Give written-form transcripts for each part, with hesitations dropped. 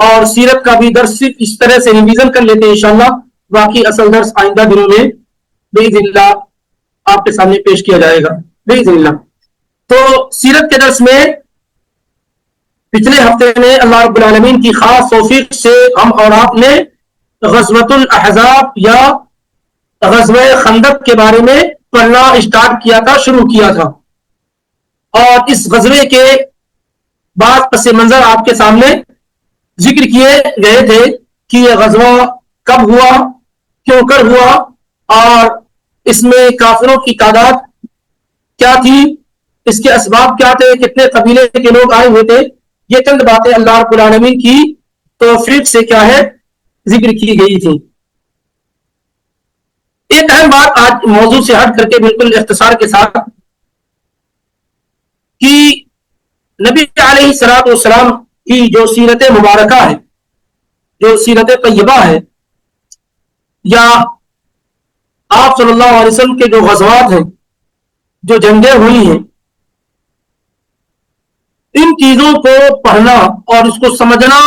اور سیرت کا بھی درس صرف اس طرح سے ریویژن کر لیتے ہیں انشاءاللہ. باقی اصل درس آئندہ دنوں میں باذن اللہ آپ کے سامنے پیش کیا جائے گا باذن اللہ. تو سیرت کے درس میں پچھلے ہفتے میں اللہ رب العالمین کی خاص توفیق سے ہم اور آپ نے غزوۃ الاحزاب یا غزوہ خندق کے بارے میں پڑھنا اسٹارٹ کیا تھا، شروع کیا تھا. اور اس غزوے کے بعد پس منظر آپ کے سامنے ذکر کیے گئے تھے کہ یہ غزوہ کب ہوا، کیوں کر ہوا، اور اس میں کافروں کی تعداد کیا تھی، اس کے اسباب کیا تھے، کتنے قبیلے کے لوگ آئے ہوئے تھے. یہ چند باتیں اللہ رب العالمین کی توفیق سے کیا ہے ذکر کی گئی تھی. ایک اہم بات آج موضوع سے ہٹ کر کے بالکل اختصار کے ساتھ کہ نبی علیہ الصلوۃ والسلام کی جو سیرت مبارکہ ہے، جو سیرت طیبہ ہے، یا آپ صلی اللہ علیہ وسلم کے جو غزوات ہیں، جو جنگیں ہوئی ہیں، ان چیزوں کو پڑھنا اور اس کو سمجھنا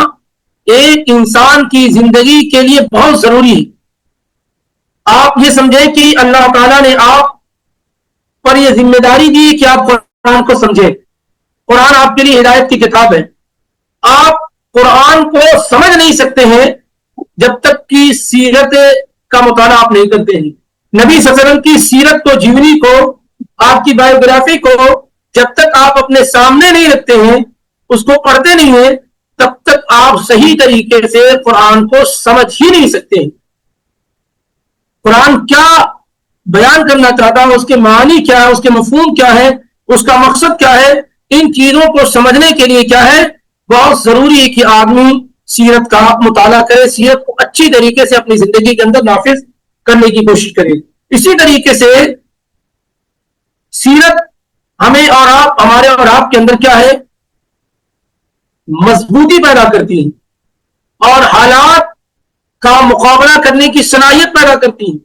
ایک انسان کی زندگی کے لیے بہت ضروری ہے. آپ یہ سمجھیں کہ اللہ تعالیٰ نے آپ پر یہ ذمہ داری دی کہ آپ قرآن کو سمجھیں. قرآن آپ کے لیے ہدایت کی کتاب ہے. آپ قرآن کو سمجھ نہیں سکتے ہیں جب تک کہ سیرت کا مطالعہ آپ نہیں کرتے ہیں. نبی صلی اللہ علیہ وسلم کی سیرت کو، جیونی کو، آپ کی بایوگرافی کو جب تک آپ اپنے سامنے نہیں رکھتے ہیں، اس کو پڑھتے نہیں ہیں، تب تک آپ صحیح طریقے سے قرآن کو سمجھ ہی نہیں سکتے ہیں. قرآن کیا بیان کرنا چاہتا ہے، اس کے معنی کیا ہے، اس کے مفہوم کیا ہے، اس کا مقصد کیا ہے، ان چیزوں کو سمجھنے کے لیے کیا ہے بہت ضروری ہے کہ آدمی سیرت کا مطالعہ کرے، سیرت کو اچھی طریقے سے اپنی زندگی کے اندر نافذ کرنے کی کوشش کرے. اسی طریقے سے سیرت ہمیں اور آپ، ہمارے اور آپ کے اندر کیا ہے مضبوطی پیدا کرتی ہے اور حالات کا مقابلہ کرنے کی صلاحیت پیدا کرتی ہے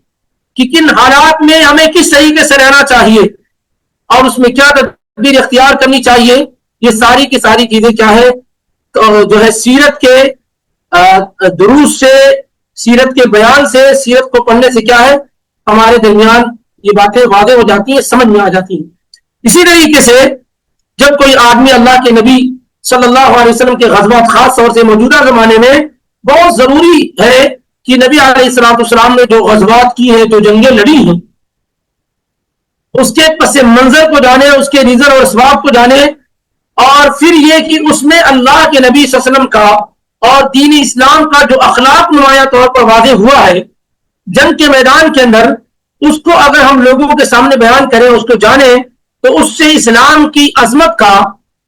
کہ کن حالات میں ہمیں کس طریقے سے رہنا چاہیے اور اس میں کیا تدبیر اختیار کرنی چاہیے. یہ ساری کی ساری چیزیں کیا ہے تو جو ہے سیرت کے دروس سے، سیرت کے بیان سے، سیرت کو پڑھنے سے کیا ہے ہمارے درمیان یہ باتیں واضح ہو جاتی ہیں، سمجھ میں آ جاتی ہیں. اسی طریقے سے جب کوئی آدمی اللہ کے نبی صلی اللہ علیہ وسلم کے غزوات، خاص طور سے موجودہ زمانے میں بہت ضروری ہے کہ نبی علیہ الصلوۃ والسلام نے جو غزوات کی ہیں، جو جنگیں لڑی ہیں، اس کے پس منظر کو جانے، اس کے ریزن اور اسباب کو جانے، اور پھر یہ کہ اس میں اللہ کے نبی صلی اللہ علیہ وسلم کا اور دین اسلام کا جو اخلاق نمایاں طور پر واضح ہوا ہے جنگ کے میدان کے اندر، اس کو اگر ہم لوگوں کے سامنے بیان کریں، اس کو جانیں، تو اس سے اسلام کی عظمت کا،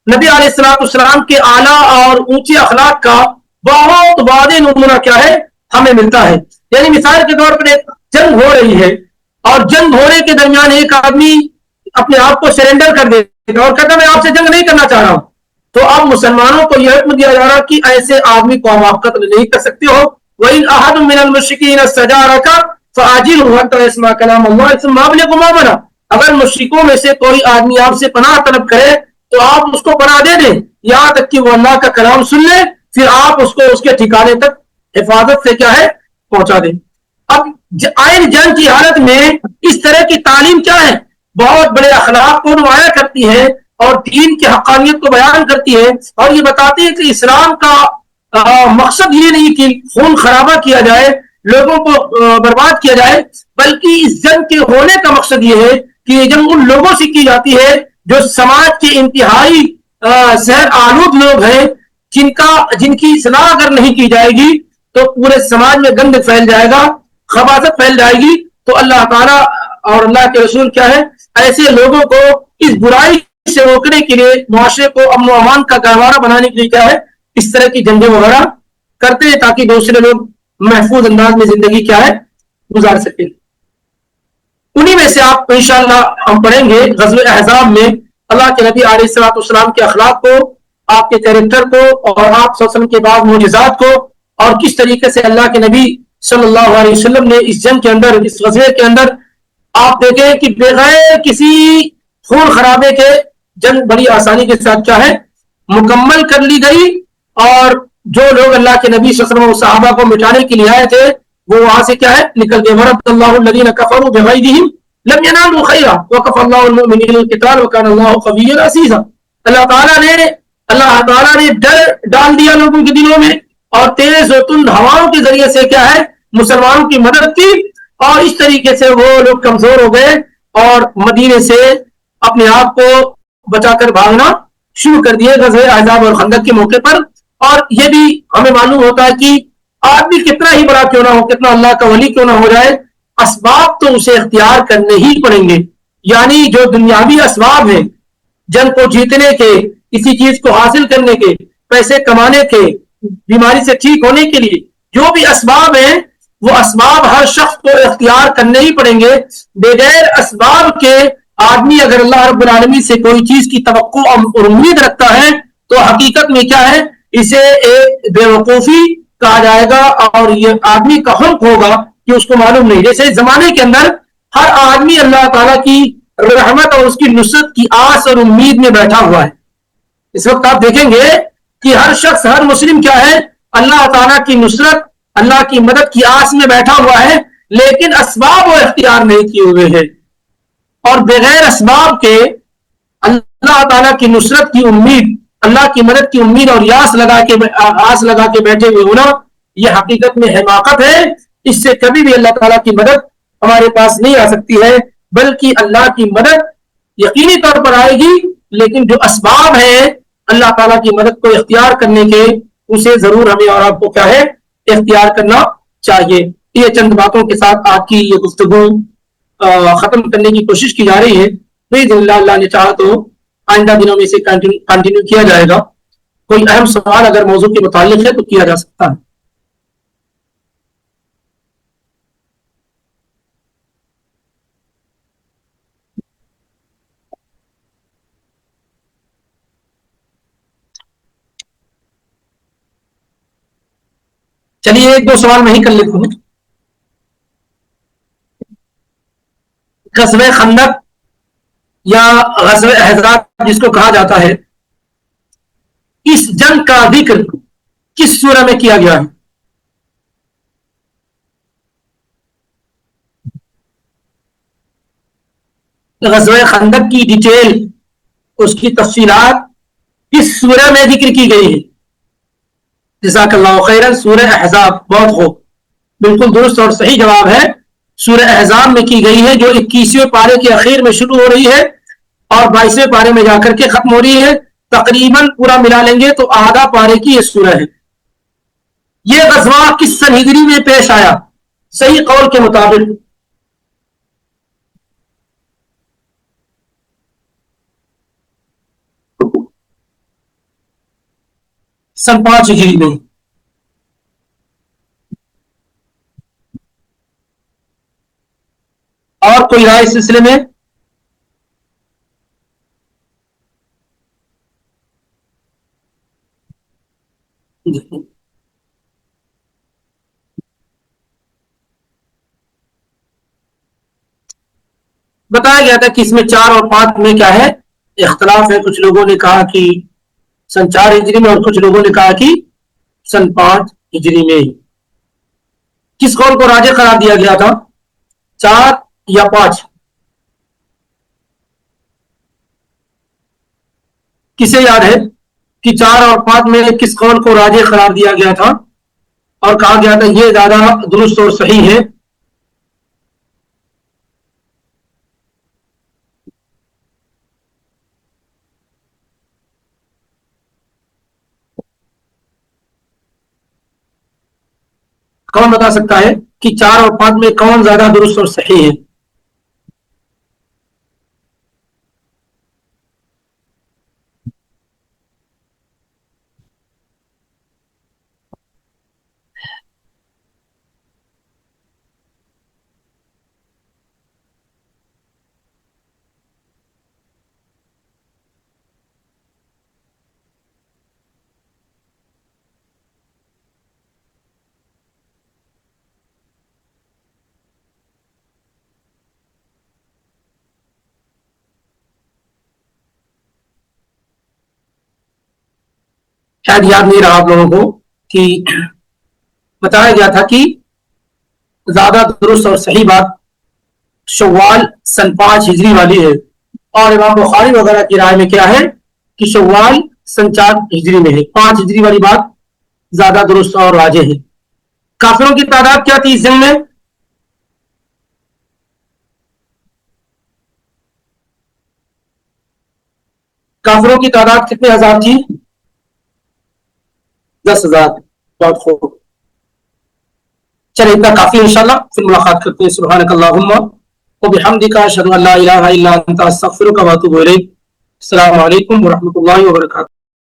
نبی علیہ الصلوۃ والسلام کے اعلیٰ اور اونچے اخلاق کا بہت واضح نمونہ کیا ہے ہمیں ملتا ہے. یعنی مثال کے طور پر ایک جنگ ہو رہی ہے اور جنگ ہونے کے درمیان ایک آدمی اپنے آپ کو سرنڈر کر دیتا اور کہتا میں آپ سے جنگ نہیں کرنا چاہ رہا ہوں، تو اب مسلمانوں کو یہ حکم دیا جا رہا کہ ایسے آدمی کو آپ قتل نہیں کر سکتے ہو. وَإِنْ أَحَدٌ مِّنَ الْمُشْرِكِينَ اسْتَجَارَكَ فَأَجِرْهُ حَتَّىٰ يَسْمَعَ كَلَامَ اللَّهِ ثُمَّ أَبْلِغْهُ مَأْمَنَهُ. اگر مشرکوں میں سے کوئی آدمی آپ سے پناہ طلب کرے تو آپ اس کو پناہ دے دیں یہاں تک کہ وہ اللہ کا کلام سن لے، پھر آپ اس کو اس کے ٹھکانے تک حفاظت سے کیا ہے پہنچا دیں. اب آئین جنگ کی حالت میں اس طرح کی تعلیم کیا ہے بہت بڑے اخلاق کو نمایاں کرتی ہے اور دین کی حقانیت کو بیان کرتی ہے، اور یہ بتاتی ہے کہ اسلام کا مقصد یہ نہیں کہ خون خرابہ کیا جائے، لوگوں کو برباد کیا جائے، بلکہ اس جنگ کے ہونے کا مقصد یہ ہے کہ یہ جنگ ان لوگوں سے کی جاتی ہے جو سماج کے انتہائی زہر آلود لوگ ہیں، جن کی اصلاح اگر نہیں کی جائے گی تو پورے سماج میں گند پھیل جائے گا، خباثت پھیل جائے گی. تو اللہ تعالیٰ اور اللہ کے رسول کیا ہے ایسے لوگوں کو اس برائی سے روکنے کے لیے، معاشرے کو امن و امان کا گہوارہ بنانے کے لیے کیا ہے اس طرح کی جنگیں وغیرہ کرتے ہیں تاکہ دوسرے لوگ محفوظ انداز میں زندگی کیا ہے گزار سکیں. انہی میں سے آپ انشاءاللہ ہم پڑھیں گے غزوہ احزاب میں اللہ کے نبی علیہ الصلوۃ والسلام کے اخلاق کو، آپ کے کیریکٹر کو، اور آپ صلی اللہ علیہ وسلم کے بعد معجزات کو، اور کس طریقے سے اللہ کے نبی صلی اللہ علیہ وسلم نے اس جنگ کے اندر، اس غزوے کے اندر آپ دیکھیں کہ بغیر کسی خون خرابے کے جنگ بڑی آسانی کے ساتھ کیا ہے مکمل کر لی گئی، اور جو لوگ اللہ کے نبی صلی اللہ علیہ وسلم صحابہ کو مٹانے کے لیے آئے تھے وہ وہاں سے کیا ہے نکل گئے. ورد اللہ الذین کفروا بغیظہم لم ینالوا خیرا وکفى اللہ المؤمنین القتال وکان اللہ قویا عزیزا. اللہ تعالیٰ نے ڈر ڈال دیا لوگوں کے دلوں میں اور تیز و تند ہواؤں کے ذریعے سے کیا ہے مسلمانوں کی مدد کی اور اس طریقے سے وہ لوگ کمزور ہو گئے اور مدینے سے اپنے آپ کو بچا کر بھاگنا شروع کر دیے غزوہ احزاب اور خندق کے موقع پر. اور یہ بھی ہمیں معلوم ہوتا ہے کہ آدمی کتنا ہی بڑا کیوں نہ ہو کتنا اللہ کا ولی کیوں نہ ہو جائے اسباب تو اسے اختیار کرنے ہی پڑیں گے. یعنی جو دنیاوی اسباب ہیں جنگ کو جیتنے کے کسی چیز کو حاصل کرنے کے پیسے کمانے کے بیماری سے ٹھیک ہونے کے لیے جو بھی اسباب ہیں وہ اسباب ہر شخص کو اختیار کرنے ہی پڑیں گے. بغیر اسباب کے آدمی اگر اللہ رب العالمین سے کوئی چیز کی توقع اور امید رکھتا ہے تو حقیقت میں کیا ہے اسے ایک بے وقوفی کہا جائے گا اور یہ آدمی کا حق ہوگا کہ اس کو معلوم نہیں. جیسے زمانے کے اندر ہر آدمی اللہ تعالیٰ کی رحمت اور اس کی نصرت کی آس اور امید میں بیٹھا ہوا ہے. اس وقت آپ دیکھیں گے کہ ہر شخص ہر مسلم کیا ہے اللہ تعالیٰ کی نصرت اللہ کی مدد کی آس میں بیٹھا ہوا ہے لیکن اسباب وہ اختیار نہیں کیے ہوئے ہیں. اور بغیر اسباب کے اللہ تعالیٰ کی نصرت کی امید اللہ کی مدد کی امید اور آس لگا کے بیٹھے ہوئے ہونا یہ حقیقت میں حماقت ہے. اس سے کبھی بھی اللہ تعالیٰ کی مدد ہمارے پاس نہیں آ سکتی ہے بلکہ اللہ کی مدد یقینی طور پر آئے گی لیکن جو اسباب ہیں اللہ تعالیٰ کی مدد کو اختیار کرنے کے اسے ضرور ہمیں اور آپ کو کیا ہے اختیار کرنا چاہیے. یہ چند باتوں کے ساتھ آپ کی یہ گفتگو ختم کرنے کی کوشش کی جا رہی ہے. پلیز اللہ نے چاہا تو آئندہ دنوں میں اسے کنٹینیو کیا جائے گا. کوئی اہم سوال اگر موضوع کے متعلق ہے تو کیا جا سکتا ہے. چلیے ایک دو سوال میں ہی کر لیتا ہوں. غزوہ خندق یا غزوہ احزاب جس کو کہا جاتا ہے اس جنگ کا ذکر کس سورہ میں کیا گیا ہے؟ غزوہ خندق کی ڈیٹیل اس کی تفصیلات کس سورہ میں ذکر کی گئی ہے؟ جزاک اللہ خیرا. سورہ احزاب. بہت خوب بالکل درست اور صحیح جواب ہے سورہ احزاب میں کی گئی ہے جو 21ویں پارے کے اخیر میں شروع ہو رہی ہے اور 22ویں پارے میں جا کر کے ختم ہو رہی ہے. تقریباً پورا ملا لیں گے تو آدھا پارے کی یہ سورہ ہے. یہ غزوہ کس سن ہجری میں پیش آیا؟ صحیح قول کے مطابق سن 5 ہجری میں. اور کوئی رائے اس سلسلے میں؟ بتایا گیا تھا کہ اس میں 4 اور 5 میں کیا ہے اختلاف ہے. کچھ لوگوں نے کہا کہ سن 4 ہجری میں اور کچھ لوگوں نے کہا کہ سن 5 ہجری میں. کس قول کو راجح قرار دیا گیا تھا 4 یا 5؟ کسے یاد ہے کہ 4 اور 5 میں کس قول کو راجح قرار دیا گیا تھا اور کہا گیا تھا یہ زیادہ درست اور صحیح ہے؟ کون بتا سکتا ہے کہ 4 اور 5 میں کون زیادہ درست اور صحیح ہے؟ شاید یاد نہیں رہا آپ لوگوں کو. کہ بتایا گیا تھا کہ زیادہ درست اور صحیح بات شوال سن 5 ہجری والی ہے، اور امام بخاری وغیرہ کی رائے میں کیا ہے کہ شوال سن 4 ہجری میں ہے. 5 ہجری والی بات زیادہ درست اور راجح ہے. کافروں کی تعداد کیا تھی اس جنگ میں؟ کافروں کی تعداد کتنے ہزار تھی؟ 10,000. بہت خوب. چلے اتنا کافی انشاءاللہ، پھر ملاقات کرتے ہیں. سبحانک اللہم وبحمدک اشہد ان لا الہ الا انت استغفرک واتوب الیک. السلام علیکم ورحمۃ اللہ وبرکاتہ.